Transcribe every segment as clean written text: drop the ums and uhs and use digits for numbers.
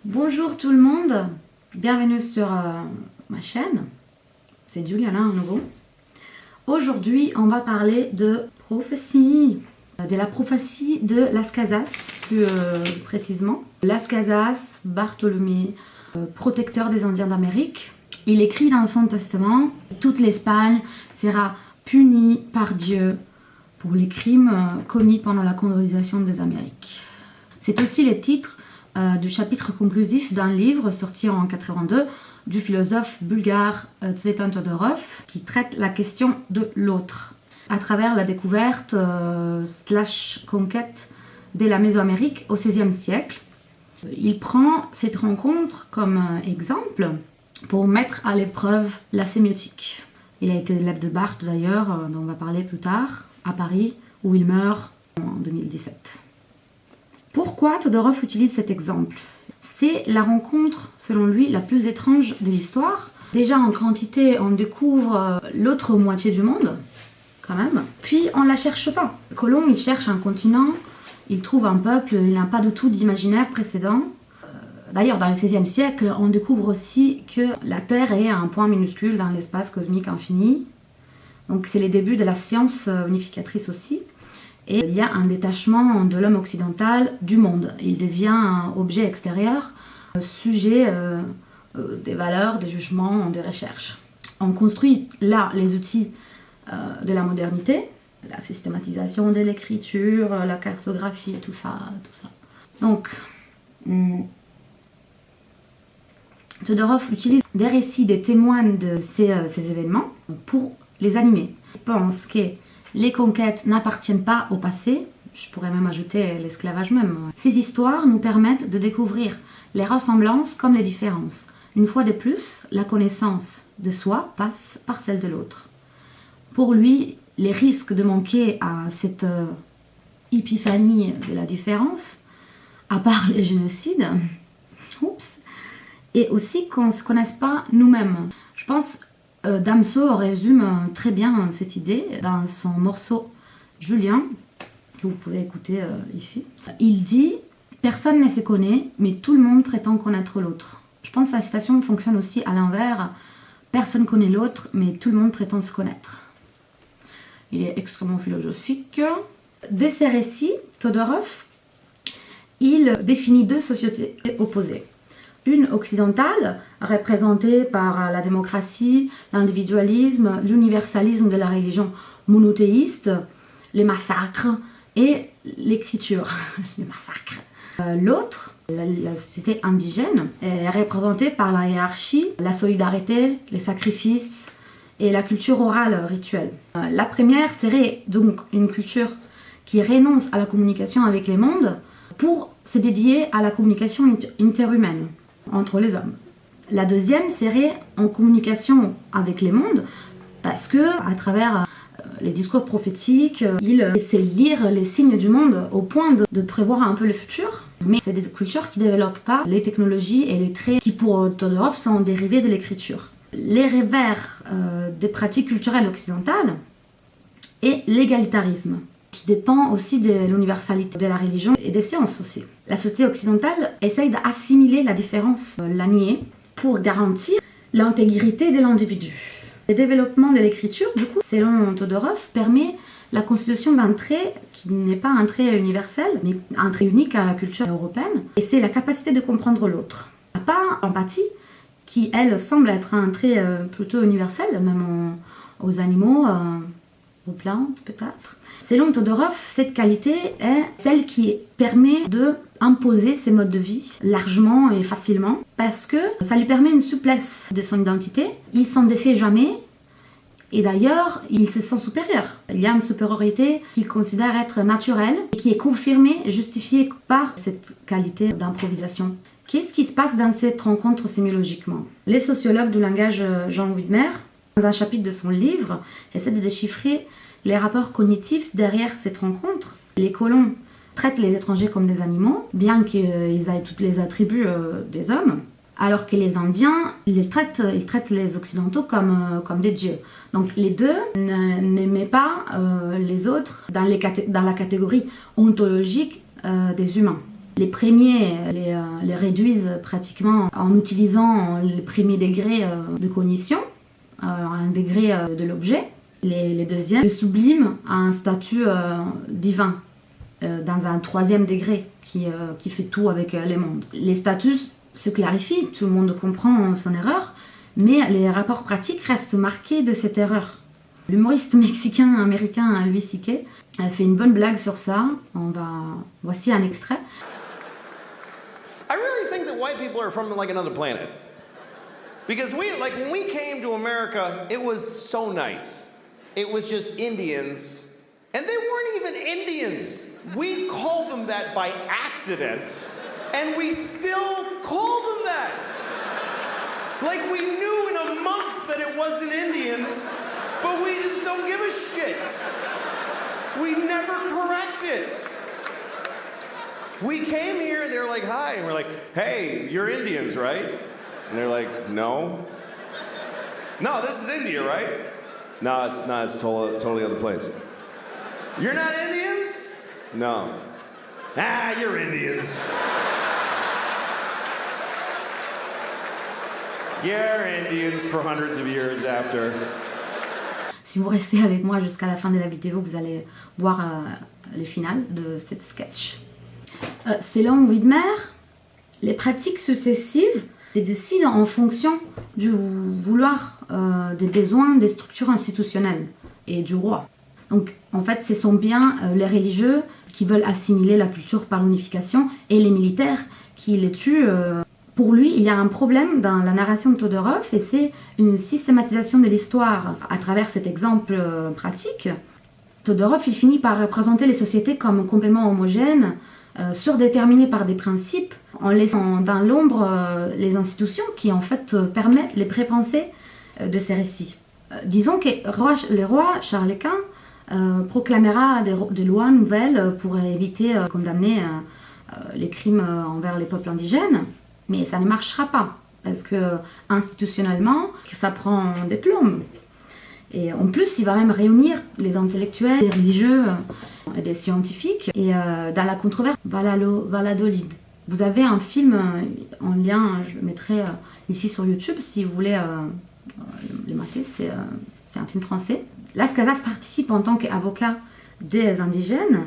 Bonjour tout le monde, bienvenue sur ma chaîne, c'est Juliana à nouveau. Aujourd'hui on va parler de prophétie, de la prophétie de Las Casas, plus précisément. Las Casas, Bartholomé, protecteur des Indiens d'Amérique. Il écrit dans son testament, toute l'Espagne sera punie par Dieu pour les crimes commis pendant la colonisation des Amériques. C'est aussi le titre du chapitre conclusif d'un livre sorti en 82 du philosophe bulgare Tsvetan Todorov qui traite la question de l'autre à travers la découverte / conquête de la Mésoamérique au XVIe siècle. Il prend cette rencontre comme exemple pour mettre à l'épreuve la sémiotique. Il a été l'élève de Barthes d'ailleurs, dont on va parler plus tard, à Paris, où il meurt en 2017. Pourquoi Todorov utilise cet exemple? C'est la rencontre, selon lui, la plus étrange de l'histoire. Déjà en quantité, on découvre l'autre moitié du monde, quand même. Puis on ne la cherche pas. Colomb, il cherche un continent, il trouve un peuple, il n'a pas du tout d'imaginaire précédent. D'ailleurs, dans le XVIe siècle, on découvre aussi que la Terre est un point minuscule dans l'espace cosmique infini. Donc c'est les débuts de la science unificatrice aussi. Et il y a un détachement de l'homme occidental du monde. Il devient un objet extérieur, sujet des valeurs, des jugements, des recherches. On construit là les outils de la modernité, la systématisation de l'écriture, la cartographie, tout ça. Donc, Todorov utilise des récits, des témoins de ces événements pour les animer. Il pense que les conquêtes n'appartiennent pas au passé, je pourrais même ajouter l'esclavage même. Ces histoires nous permettent de découvrir les ressemblances comme les différences. Une fois de plus, la connaissance de soi passe par celle de l'autre. Pour lui, les risques de manquer à cette épiphanie de la différence, à part les génocides, et aussi qu'on ne se connaisse pas nous-mêmes. Je pense Damso résume très bien cette idée dans son morceau Julien, que vous pouvez écouter ici. Il dit « Personne ne se connaît, mais tout le monde prétend connaître l'autre ». Je pense que la citation fonctionne aussi à l'inverse. Personne ne connaît l'autre, mais tout le monde prétend se connaître. Il est extrêmement philosophique. De ces récits, Todorov, il définit deux sociétés opposées. Une occidentale, représentée par la démocratie, l'individualisme, l'universalisme de la religion monothéiste, les massacres et l'écriture. Les massacres. L'autre, la société indigène, est représentée par la hiérarchie, la solidarité, les sacrifices et la culture orale rituelle. La première serait donc une culture qui renonce à la communication avec les mondes pour se dédier à la communication interhumaine entre les hommes. La deuxième serait en communication avec les mondes parce que à travers les discours prophétiques, il essaie de lire les signes du monde au point de prévoir un peu le futur. Mais c'est des cultures qui ne développent pas les technologies et les traits qui pour Todorov sont dérivés de l'écriture. Les revers des pratiques culturelles occidentales et l'égalitarisme, qui dépend aussi de l'universalité de la religion et des sciences aussi. La société occidentale essaye d'assimiler la différence, la nier, pour garantir l'intégrité de l'individu. Le développement de l'écriture, du coup, selon Todorov, permet la constitution d'un trait qui n'est pas un trait universel, mais un trait unique à la culture européenne, et c'est la capacité de comprendre l'autre. Pas l'empathie, qui, elle, semble être un trait plutôt universel, même aux animaux, aux plantes peut-être. Selon Todorov, cette qualité est celle qui permet d'imposer ses modes de vie largement et facilement parce que ça lui permet une souplesse de son identité. Il s'en défait jamais et d'ailleurs, il se sent supérieur. Il y a une supériorité qu'il considère être naturelle et qui est confirmée, justifiée par cette qualité d'improvisation. Qu'est-ce qui se passe dans cette rencontre sémiologiquement? Les sociologues du langage Jean Widmer, dans un chapitre de son livre, essaient de déchiffrer les rapports cognitifs derrière cette rencontre. Les colons traitent les étrangers comme des animaux, bien qu'ils aient tous les attributs des hommes, alors que les Indiens, ils traitent les Occidentaux comme des dieux. Donc les deux n'aimaient pas les autres dans la catégorie ontologique des humains. Les premiers les réduisent pratiquement en utilisant les premiers degrés de cognition, un degré de l'objet. Les deuxièmes le subliment à un statut divin, dans un troisième degré qui fait tout avec les mondes. Les statuts se clarifient, tout le monde comprend son erreur, mais les rapports pratiques restent marqués de cette erreur. L'humoriste mexicain-américain Louis C.K. a fait une bonne blague sur ça. Voici un extrait. I really think that white people are from like another planet. Because when we came to America, it was so nice. It was just Indians. And they weren't even Indians. We called them that by accident. And we still call them that. Like we knew in a month that it wasn't Indians, but we just don't give a shit. We never correct it. We came here and they're like, hi, and we're like, hey, you're Indians, right? And they're like, no. No, this is India, right? No, it's not, it's totally other place. You're not Indians? No. Ah, you're Indians. You're Indians for hundreds of years after. Si vous restez avec moi jusqu'à la fin de la vidéo, vous allez voir le final de cette sketch. Selon Widmer, les pratiques successives se décident en fonction du vouloir, des besoins des structures institutionnelles et du roi. Donc en fait, ce sont bien les religieux qui veulent assimiler la culture par l'unification et les militaires qui les tuent. Pour lui, il y a un problème dans la narration de Todorov et c'est une systématisation de l'histoire. À travers cet exemple pratique, Todorov il finit par représenter les sociétés comme complètement homogènes, surdéterminées par des principes, en laissant dans l'ombre les institutions qui en fait permettent les pré-pensées de ces récits. Disons que le roi Charles Quint proclamera des lois nouvelles pour éviter de condamner les crimes envers les peuples indigènes. Mais ça ne marchera pas, parce que institutionnellement, ça prend des plombes. Et en plus, il va même réunir les intellectuels, les religieux et les scientifiques. Et dans la controverse Valladolid, vous avez un film en lien, je le mettrai ici sur YouTube si vous voulez le mater, c'est un film français. Las Casas participe en tant qu'avocat des indigènes.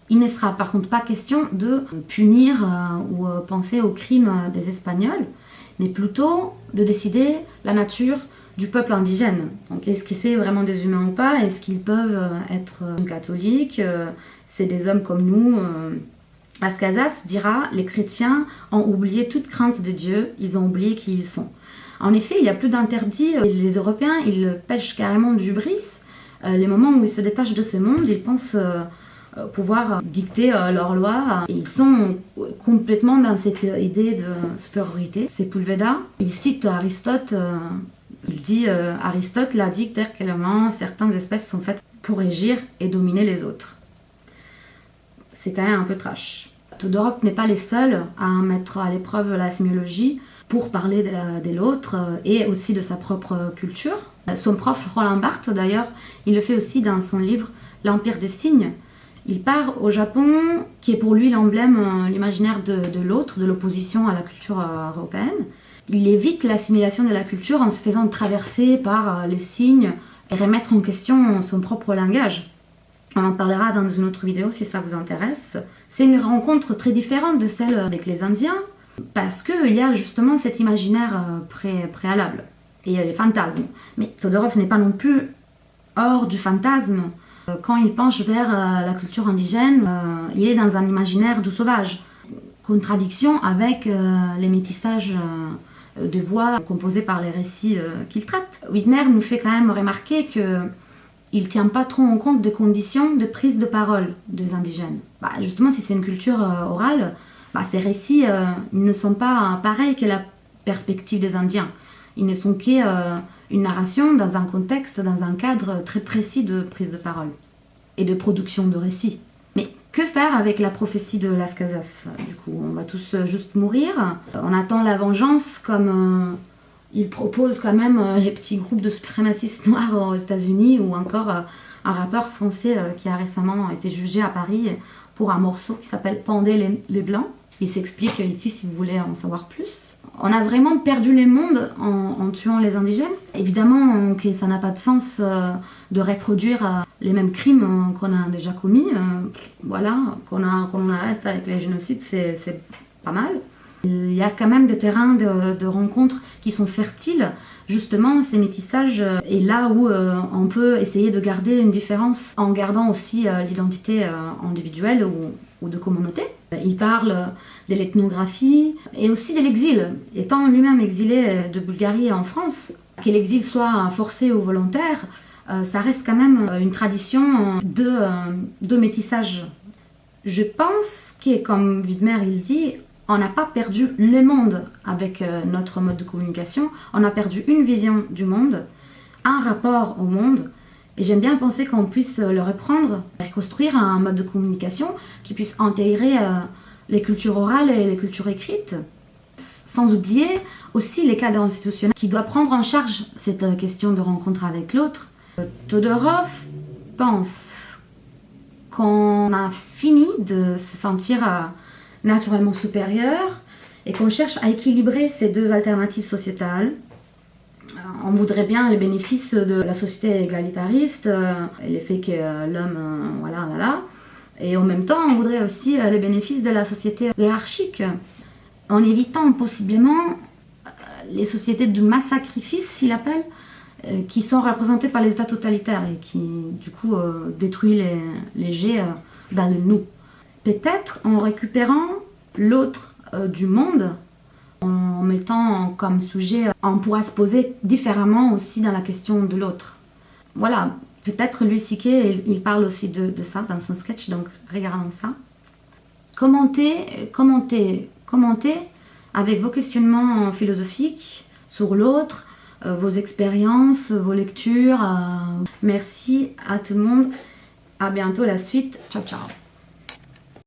Il ne sera par contre pas question de punir ou penser aux crimes des Espagnols, mais plutôt de décider la nature du peuple indigène. Donc est-ce que c'est vraiment des humains ou pas? Est-ce qu'ils peuvent être catholiques? C'est des hommes comme nous. Las Casas dira, les chrétiens ont oublié toute crainte de Dieu, ils ont oublié qui ils sont. En effet, il n'y a plus d'interdit. Les Européens, ils pêchent carrément du hubris. Les moments où ils se détachent de ce monde, ils pensent pouvoir dicter leurs lois. Et ils sont complètement dans cette idée de supériorité. Sepúlveda, il cite Aristote, il dit Aristote l'a dit très clairement, certaines espèces sont faites pour régir et dominer les autres. C'est quand même un peu trash. Todorov n'est pas les seuls à mettre à l'épreuve la sémiologie pour parler de l'autre et aussi de sa propre culture. Son prof Roland Barthes d'ailleurs, il le fait aussi dans son livre L'Empire des signes. Il part au Japon, qui est pour lui l'emblème, l'imaginaire de l'autre, de l'opposition à la culture européenne. Il évite l'assimilation de la culture en se faisant traverser par les signes et remettre en question son propre langage. On en parlera dans une autre vidéo si ça vous intéresse. C'est une rencontre très différente de celle avec les Indiens, parce qu'il y a justement cet imaginaire préalable et les fantasmes. Mais Todorov n'est pas non plus hors du fantasme. Quand il penche vers la culture indigène, il est dans un imaginaire du sauvage. Contradiction avec les métissages de voix composés par les récits qu'il traite. Widmer nous fait quand même remarquer qu'il ne tient pas trop en compte des conditions de prise de parole des indigènes. Justement, si c'est une culture orale, ces récits ils ne sont pas pareils que la perspective des Indiens. Ils ne sont qu'une narration dans un contexte, dans un cadre très précis de prise de parole et de production de récits. Mais que faire avec la prophétie de Las Casas? Du coup, on va tous juste mourir. On attend la vengeance comme il propose quand même les petits groupes de suprémacistes noirs aux États-Unis ou encore un rappeur français qui a récemment été jugé à Paris pour un morceau qui s'appelle Pendez les Blancs. Il s'explique ici si vous voulez en savoir plus. On a vraiment perdu les mondes en tuant les indigènes. Évidemment que ça n'a pas de sens de reproduire les mêmes crimes qu'on a déjà commis. Voilà, qu'on arrête avec les génocides, c'est pas mal. Il y a quand même des terrains de rencontres qui sont fertiles. Justement, ces métissages est là où on peut essayer de garder une différence en gardant aussi l'identité individuelle ou de communauté. Il parle de l'ethnographie et aussi de l'exil. Étant lui-même exilé de Bulgarie en France, que l'exil soit forcé ou volontaire, ça reste quand même une tradition de métissage. Je pense que, comme Widmer il dit, on n'a pas perdu le monde avec notre mode de communication, on a perdu une vision du monde, un rapport au monde, et j'aime bien penser qu'on puisse le reprendre, reconstruire un mode de communication qui puisse intégrer les cultures orales et les cultures écrites, sans oublier aussi les cadres institutionnels qui doivent prendre en charge cette question de rencontre avec l'autre. Todorov pense qu'on a fini de se sentir naturellement supérieur et qu'on cherche à équilibrer ces deux alternatives sociétales. On voudrait bien les bénéfices de la société égalitariste et le fait que l'homme, voilà. Et en même temps, on voudrait aussi les bénéfices de la société hiérarchique, en évitant possiblement les sociétés du mass-sacrifice, s'il appelle, qui sont représentées par les États totalitaires et qui, du coup, détruisent les G dans le nous. Peut-être en récupérant l'autre du monde, en mettant comme sujet, on pourra se poser différemment aussi dans la question de l'autre. Voilà, peut-être Louis C.K. il parle aussi de ça dans son sketch, donc regardons ça. Commentez avec vos questionnements philosophiques sur l'autre, vos expériences, vos lectures. Merci à tout le monde, à bientôt la suite, ciao ciao.